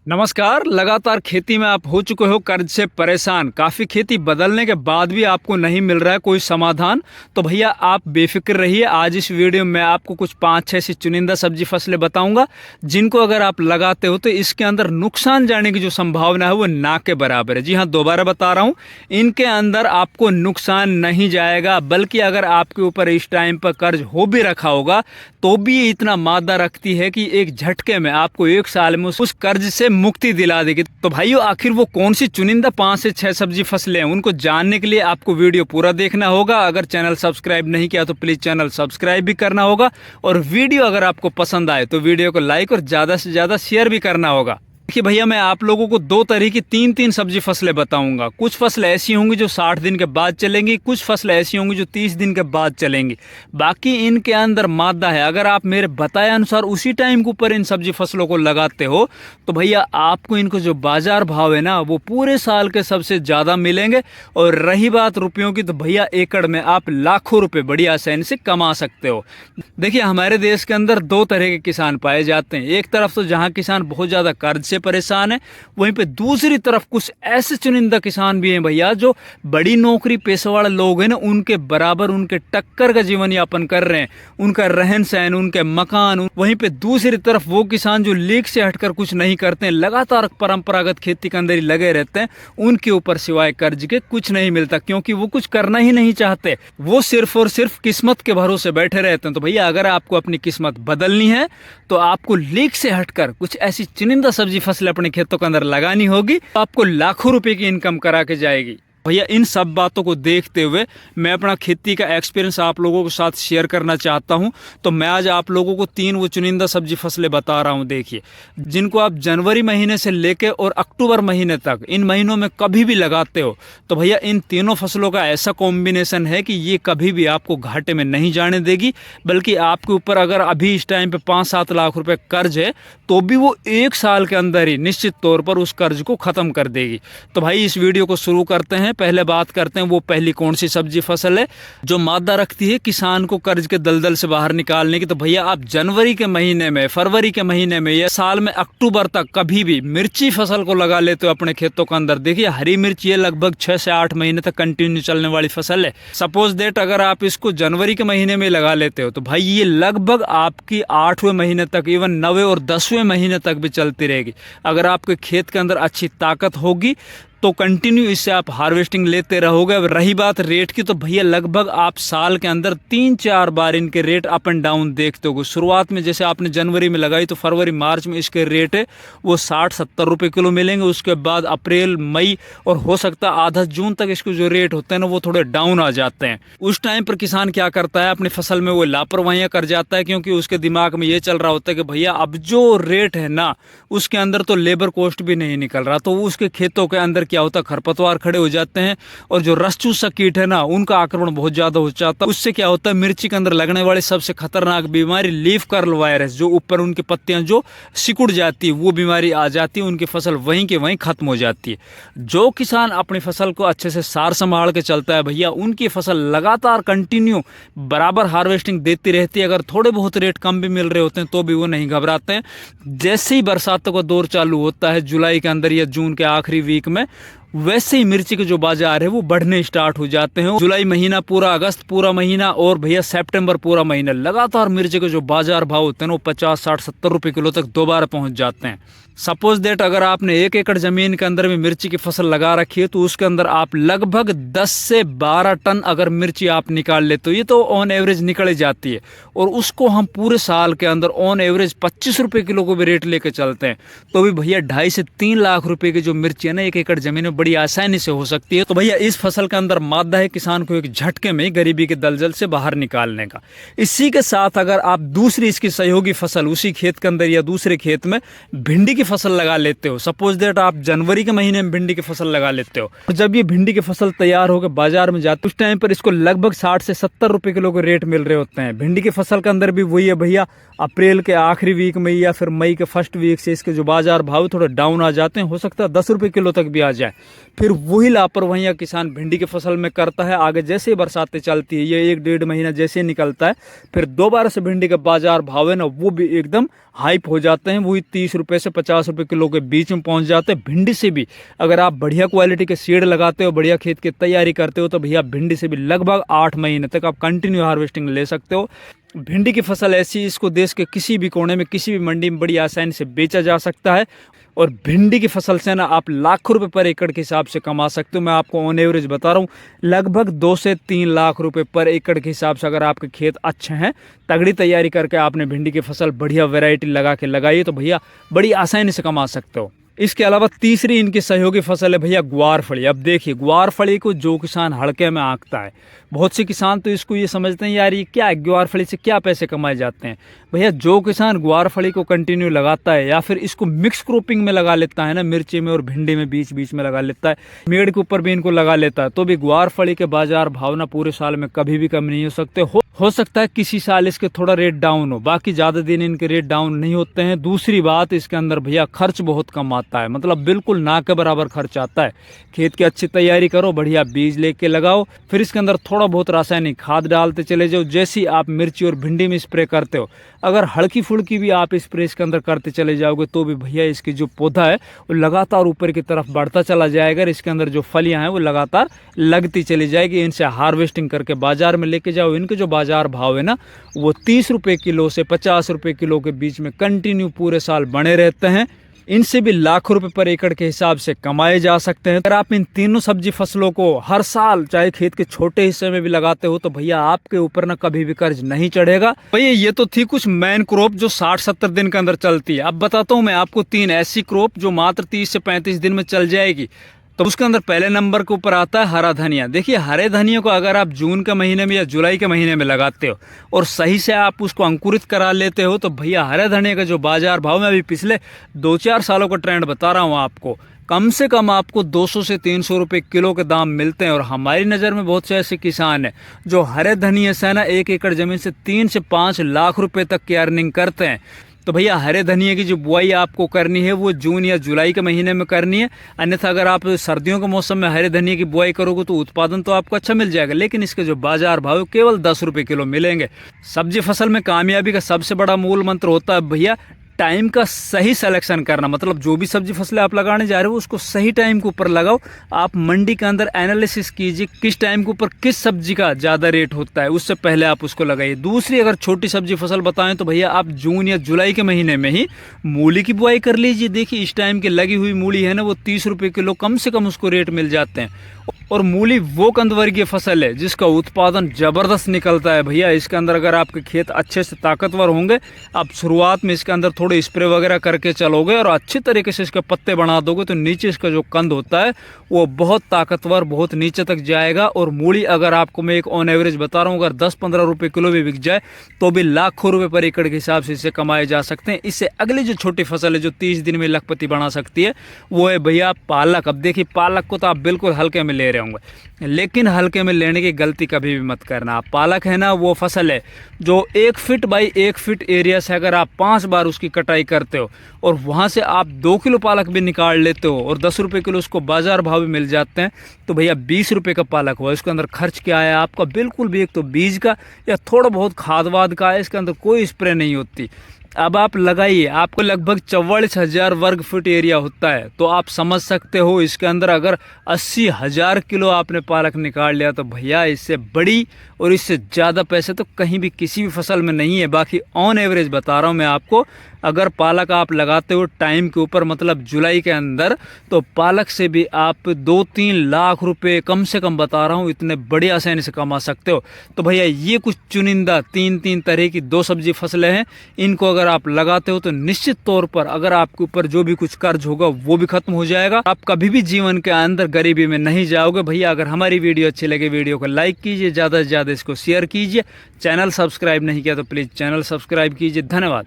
नमस्कार। लगातार खेती में आप हो चुके हो कर्ज से परेशान, काफ़ी खेती बदलने के बाद भी आपको नहीं मिल रहा है कोई समाधान। तो भैया आप बेफिक्र रहिए। आज इस वीडियो में मैं आपको कुछ 5-6 ऐसी चुनिंदा सब्जी फसलें बताऊंगा जिनको अगर आप लगाते हो तो इसके अंदर नुकसान जाने की जो संभावना है वो ना के बराबर है। जी हाँ, दोबारा बता रहा हूँ, इनके अंदर आपको नुकसान नहीं जाएगा, बल्कि अगर आपके ऊपर इस टाइम पर कर्ज हो भी रखा होगा तो भी ये इतना मादा रखती है कि एक झटके में आपको 1 साल में उस कर्ज से मुक्ति दिला देगी। तो भाइयों, आखिर वो कौन सी चुनिंदा 5 से 6 सब्जी फसलें हैं, उनको जानने के लिए आपको वीडियो पूरा देखना होगा। अगर चैनल सब्सक्राइब नहीं किया तो प्लीज़ चैनल सब्सक्राइब भी करना होगा, और वीडियो अगर आपको पसंद आए तो वीडियो को लाइक और ज़्यादा से ज़्यादा शेयर भी करना होगा। देखिए भैया, मैं आप लोगों को 2 तरह की 3-3 सब्जी फसलें बताऊंगा। कुछ फसलें ऐसी होंगी जो 60 दिन के बाद चलेंगी, कुछ फसलें ऐसी होंगी जो 30 दिन के बाद चलेंगी। बाकी इनके अंदर मादा है। अगर आप मेरे बताए अनुसार उसी टाइम के ऊपर इन सब्जी फसलों को लगाते हो तो भैया आपको इनको जो बाजार भाव है ना वो पूरे साल के सबसे ज़्यादा मिलेंगे। और रही बात रुपयों की, तो भैया एकड़ में आप लाखों रुपये बड़ी आसानी से कमा सकते हो। देखिए, हमारे देश के अंदर 2 तरह के किसान पाए जाते हैं। एक तरफ तो जहाँ किसान बहुत ज़्यादा कर्ज से परेशान है, वहीं पे दूसरी तरफ कुछ ऐसे चुनिंदा किसान भी हैं भैया जो बड़ी नौकरी पेशे वाले लोग हैं ना, उनके बराबर उनके टक्कर का जीवन यापन कर रहे हैं। उनका रहन सहन, उनके मकान। वहीं पे दूसरी तरफ वो किसान जो लीक से हटकर कुछ नहीं करते हैं, लगातार परंपरागत खेती के अंदर ही लगे रहते हैं, उनके ऊपर सिवाय कर्ज के कुछ नहीं मिलता, क्योंकि वो कुछ करना ही नहीं चाहते। वो सिर्फ और सिर्फ किस्मत के भरोसे बैठे रहते हैं। तो भैया, अगर आपको अपनी किस्मत बदलनी है तो आपको लीक से हटकर कुछ ऐसी चुनिंदा सब्जी फसलें अपने खेतों के अंदर लगानी होगी, तो आपको लाखों रुपए की इनकम करा के जाएगी। भैया, इन सब बातों को देखते हुए मैं अपना खेती का एक्सपीरियंस आप लोगों के साथ शेयर करना चाहता हूं। तो मैं आज आप लोगों को 3 वो चुनिंदा सब्जी फसलें बता रहा हूं, देखिए, जिनको आप जनवरी महीने से लेके और अक्टूबर महीने तक, इन महीनों में कभी भी लगाते हो तो भैया इन तीनों फसलों का ऐसा कॉम्बिनेशन है कि ये कभी भी आपको घाटे में नहीं जाने देगी। बल्कि आपके ऊपर अगर अभी इस टाइम पे 5-7 लाख रुपए कर्ज है तो भी वो 1 साल के अंदर ही निश्चित तौर पर उस कर्ज को खत्म कर देगी। तो भाई, इस वीडियो को शुरू करते हैं। पहले बात करते हैं वो पहली कौन सी सब्जी फसल है जो मादा रखती है किसान को कर्ज के दलदल से बाहर निकालने की। तो भैया, आप जनवरी के महीने में, फरवरी के महीने में या साल में अक्टूबर तक कभी भी मिर्ची फसल को लगा लेते हो अपने खेतों के अंदर। देखिए, हरी मिर्च ये लगभग 6 से 8 महीने तक कंटिन्यू चलने वाली फसल है। सपोज दैट अगर आप इसको जनवरी के महीने में लगा लेते हो तो भाई ये लगभग आपकी 8वें महीने तक, इवन 9वें और 10वें महीने तक भी चलती रहेगी। अगर आपके खेत के अंदर अच्छी ताकत होगी तो कंटिन्यू इससे आप हार्वेस्टिंग लेते रहोगे। अब रही बात रेट की, तो भैया लगभग आप साल के अंदर 3-4 बार इनके रेट अप एंड डाउन देखते हो। शुरुआत में जैसे आपने जनवरी में लगाई तो फरवरी मार्च में इसके रेट है वो 60-70 रुपये किलो मिलेंगे। उसके बाद अप्रैल, मई और हो सकता है आधा जून तक इसके जो रेट होते हैं ना वो थोड़े डाउन आ जाते हैं। उस टाइम पर किसान क्या करता है, अपनी फसल में वो लापरवाहियाँ कर जाता है, क्योंकि उसके दिमाग में ये चल रहा होता है कि भैया अब जो रेट है ना उसके अंदर तो लेबर कॉस्ट भी नहीं निकल रहा। तो उसके खेतों के अंदर क्या होता है, खरपतवार खड़े हो जाते हैं, और जो रस चूसा कीट है ना उनका आक्रमण बहुत ज्यादा हो जाता है। उससे क्या होता है, मिर्ची के अंदर लगने वाली सबसे खतरनाक बीमारी लीफ कर्ल वायरस, जो ऊपर उनकी पत्तियां जो सिकुड़ जाती है, वो बीमारी आ जाती है। उनकी फसल वहीं के वहीं खत्म हो जाती है। जो किसान अपनी फसल को अच्छे से सार संभाल के चलता है भैया, उनकी फसल लगातार कंटिन्यू बराबर हार्वेस्टिंग देती रहती है। अगर थोड़े बहुत रेट कम भी मिल रहे होते हैं तो भी वो नहीं घबराते हैं। जैसे ही बरसातों का दौर चालू होता है जुलाई के अंदर या जून के आखिरी वीक में, वैसे ही मिर्ची के जो बाजार है वो बढ़ने स्टार्ट हो जाते हैं। जुलाई महीना पूरा, अगस्त पूरा महीना और भैया सितंबर पूरा महीना लगातार मिर्ची के जो बाजार भाव होते हैं वो 50-60-70 रुपये किलो तक दोबारा पहुंच जाते हैं। सपोज दैट अगर आपने 1 एकड़ जमीन के अंदर में मिर्ची की फसल लगा रखी है तो उसके अंदर आप लगभग 10 से 12 टन अगर मिर्ची आप निकाल लेते हो, ये तो ऑन एवरेज निकल जाती है, और उसको हम पूरे साल के अंदर ऑन एवरेज 25 रुपये किलो को भी रेट लेके चलते हैं, तो भी भैया 2.5 से 3 लाख रुपए की जो मिर्ची है ना 1 एकड़ जमीन में बड़ी आसानी से हो सकती है। तो भैया इस फसल के अंदर मादा है किसान को एक झटके में गरीबी के दलदल से बाहर निकालने का। इसी के साथ अगर आप दूसरी इसकी सहयोगी फसल उसी खेत के अंदर या दूसरे खेत में भिंडी की फसल लगा लेते हो, सपोज दैट आप जनवरी के महीने में भिंडी की फसल लगा लेते हो, तो जब ये भिंडी की फसल तैयार होकर बाजार में जाती है उस टाइम पर इसको लगभग 60 से 70 रुपए किलो के रेट मिल रहे होते हैं। भिंडी की फसल के अंदर भी वही है भैया, अप्रैल के आखिरी वीक में या फिर मई के फर्स्ट वीक से इसके जो बाजार भाव थोड़े डाउन आ जाते हैं, हो सकता है 10 रुपए किलो तक भी आ जाए। फिर वही लापरवाहियां किसान भिंडी की फसल में करता है। आगे जैसे ही बरसातें चलती है, ये 1-1.5 महीना जैसे निकलता है, फिर दोबारा से भिंडी का बाजार भाव है ना वो भी एकदम हाइप हो जाते हैं, वही 30 रुपए से 50 ₹50 किलो के बीच में पहुंच जाते हैं। भिंडी से भी अगर आप बढ़िया क्वालिटी के सीड लगाते हो, बढ़िया खेत की तैयारी करते हो, तो भैया भिंडी से भी लगभग 8 महीने तक आप कंटिन्यू हार्वेस्टिंग ले सकते हो। भिंडी की फसल ऐसी, इसको देश के किसी भी कोने में किसी भी मंडी में बड़ी आसानी से बेचा जा सकता है। और भिंडी की फसल से ना आप लाखों रुपए पर एकड़ के हिसाब से कमा सकते हो। मैं आपको ऑन एवरेज बता रहा हूँ, लगभग 2 से 3 लाख रुपए पर एकड़ के हिसाब से अगर आपके खेत अच्छे हैं, तगड़ी तैयारी करके आपने भिंडी की फसल बढ़िया वैरायटी लगा के लगाई, तो भैया बड़ी आसानी से कमा सकते हो। इसके अलावा तीसरी इनकी सहयोगी फसल है भैया ग्वारफली। अब देखिए, ग्वारफली को जो किसान हड़के में आंकता है, बहुत से किसान तो इसको ये समझते हैं यार ये क्या है, ग्वारफली से क्या पैसे कमाए जाते हैं। भैया जो किसान ग्वारफली को कंटिन्यू लगाता है या फिर इसको मिक्स क्रॉपिंग में लगा लेता है ना, मिर्ची में और भिंडी में बीच बीच में लगा लेता है, मेड़ के ऊपर भी इनको लगा लेता है, तो भी ग्वारफली के बाजार भाव ना पूरे साल में कभी भी कम नहीं हो सकते। हो सकता है किसी साल इसके थोड़ा रेट डाउन हो, बाकी ज़्यादा दिन इनके रेट डाउन नहीं होते हैं। दूसरी बात, इसके अंदर भैया खर्च बहुत कम आता है, मतलब बिल्कुल ना के बराबर खर्च आता है। खेत की अच्छी तैयारी करो, बढ़िया बीज लेके लगाओ, फिर इसके अंदर थोड़ा बहुत रासायनिक खाद डालते चले जाओ। जैसी आप मिर्ची और भिंडी में स्प्रे करते हो, अगर हल्की फुल्की भी आप स्प्रे इसके अंदर करते चले जाओगे, तो भी भैया इसकी जो पौधा है वो लगातार ऊपर की तरफ बढ़ता चला जाएगा। इसके अंदर जो फलियां हैं वो लगातार लगती चली जाएगी। इनसे हार्वेस्टिंग करके बाजार में लेके जाओ। इनके जो बाजार भाव है ना, वो 30 रुपये किलो से 50 रुपये किलो के बीच में कंटिन्यू पूरे साल बने रहते हैं। इनसे भी लाखों रुपए पर एकड़ के हिसाब से कमाए जा सकते हैं। अगर आप इन तीनों सब्जी फसलों को हर साल चाहे खेत के छोटे हिस्से में भी लगाते हो, तो भैया आपके ऊपर ना कभी भी कर्ज नहीं चढ़ेगा। भैया ये तो थी कुछ मेन क्रॉप जो 60-70 दिन के अंदर चलती है। अब बताता हूँ मैं आपको 3 ऐसी क्रॉप जो मात्र 30 से 35 दिन में चल जाएगी। तो उसके अंदर पहले नंबर के ऊपर आता है हरा धनिया। देखिए, हरे धनिया को अगर आप जून के महीने में या जुलाई के महीने में लगाते हो और सही से आप उसको अंकुरित करा लेते हो, तो भैया हरे धनिया का जो बाजार भाव, मैं अभी पिछले 2-4 सालों का ट्रेंड बता रहा हूँ आपको, कम से कम आपको 200 से 300 रुपये किलो के दाम मिलते हैं। और हमारी नज़र में बहुत से ऐसे किसान हैं जो हरे धनिया से ना 1 एकड़ ज़मीन से 3 से 5 लाख रुपए तक की अर्निंग करते हैं। तो भैया हरे धनिया की जो बुआई आपको करनी है वो जून या जुलाई के महीने में करनी है। अन्यथा अगर आप सर्दियों के मौसम में हरे धनिया की बुआई करोगे तो उत्पादन तो आपको अच्छा मिल जाएगा, लेकिन इसके जो बाजार भाव केवल 10 रुपये किलो मिलेंगे। सब्जी फसल में कामयाबी का सबसे बड़ा मूल मंत्र होता है भैया टाइम का सही सिलेक्शन करना। मतलब जो भी सब्जी फसलें आप लगाने जा रहे हो उसको सही टाइम के ऊपर लगाओ। आप मंडी के अंदर एनालिसिस कीजिए किस टाइम के ऊपर किस सब्जी का ज़्यादा रेट होता है, उससे पहले आप उसको लगाइए। दूसरी, अगर छोटी सब्जी फसल बताएं तो भैया आप जून या जुलाई के महीने में ही मूली की बुआई कर लीजिए। देखिए, इस टाइम की लगी हुई मूली है ना, वो 30 रुपये किलो कम से कम उसको रेट मिल जाते हैं। और मूली वो कंदवर्गीय फसल है जिसका उत्पादन जबरदस्त निकलता है भैया। इसके अंदर अगर आपके खेत अच्छे से ताकतवर होंगे, आप शुरुआत में इसके अंदर थोड़े स्प्रे वगैरह करके चलोगे और अच्छी तरीके से इसके पत्ते बना दोगे, तो नीचे इसका जो कंद होता है वो बहुत ताकतवर, बहुत नीचे तक जाएगा। और मूली अगर आपको मैं एक ऑन एवरेज बता रहा हूँ, अगर 10-15 रुपये किलो भी बिक जाए तो भी लाखों रुपये पर एकड़ के हिसाब से इसे कमाए जा सकते हैं। इससे अगली जो छोटी फसल है जो 30 दिन में लखपति बना सकती है, वो है भैया पालक। अब देखिए, पालक को तो आप बिल्कुल हल्के में ले रहे होंगे, लेकिन हल्के में लेने की गलती कभी भी मत करना। पालक है ना, वो फसल है जो 1 फीट बाई 1 फीट एरिया से अगर आप 5 बार उसकी कटाई करते हो और वहाँ से आप 2 किलो पालक भी निकाल लेते हो और 10 रुपये किलो उसको बाजार भाव भी मिल जाते हैं, तो भैया 20 रुपये का पालक हुआ। इसके अंदर खर्च क्या है आपका? बिल्कुल भी एक तो बीज का या थोड़ा बहुत खाद वाद का है। इसके अंदर कोई स्प्रे नहीं होती। अब आप लगाइए, आपको लगभग 44,000 वर्ग फुट एरिया होता है, तो आप समझ सकते हो इसके अंदर अगर 80,000 किलो आपने पालक निकाल लिया, तो भैया इससे बड़ी और इससे ज़्यादा पैसे तो कहीं भी किसी भी फसल में नहीं है। बाकी ऑन एवरेज बता रहा हूँ मैं आपको, अगर पालक आप लगाते हो टाइम के ऊपर, मतलब जुलाई के अंदर, तो पालक से भी आप 2-3 लाख रुपए कम से कम बता रहा हूँ, इतने बड़ी आसानी से कमा सकते हो। तो भैया ये कुछ चुनिंदा 3 तरह की 2 सब्जी फसलें हैं। इनको अगर आप लगाते हो तो निश्चित तौर पर अगर आपके ऊपर जो भी कुछ कर्ज होगा वो भी खत्म हो जाएगा। आप कभी भी जीवन के अंदर गरीबी में नहीं जाओगे। भैया अगर हमारी वीडियो अच्छी लगे, वीडियो को लाइक कीजिए, ज़्यादा से ज़्यादा इसको शेयर कीजिए। चैनल सब्सक्राइब नहीं किया तो प्लीज़ चैनल सब्सक्राइब कीजिए। धन्यवाद।